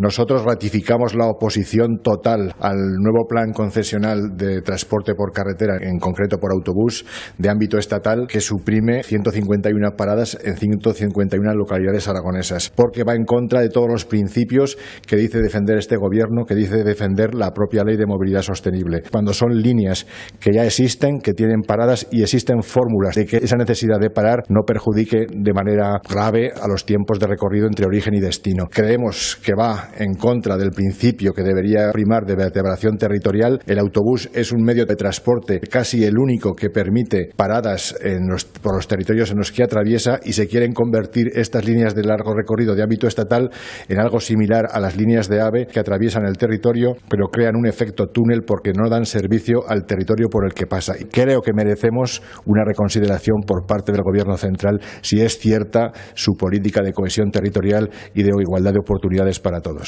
Nosotros ratificamos la oposición total al nuevo plan concesional de transporte por carretera, en concreto por autobús, de ámbito estatal, que suprime 151 paradas en 151 localidades aragonesas, porque va en contra de todos los principios que dice defender este gobierno, que dice defender la propia ley de movilidad sostenible. Cuando son líneas que ya existen, que tienen paradas y existen fórmulas de que esa necesidad de parar no perjudique de manera grave a los tiempos de recorrido entre origen y destino. Creemos que va en contra del principio que debería primar de vertebración territorial. El autobús es un medio de transporte casi el único que permite paradas por los territorios en los que atraviesa, y se quieren convertir estas líneas de largo recorrido de ámbito estatal en algo similar a las líneas de AVE que atraviesan el territorio, pero crean un efecto túnel porque no dan servicio al territorio por el que pasa. Y creo que merecemos una reconsideración por parte del Gobierno central si es cierta su política de cohesión territorial y de igualdad de oportunidades para todos.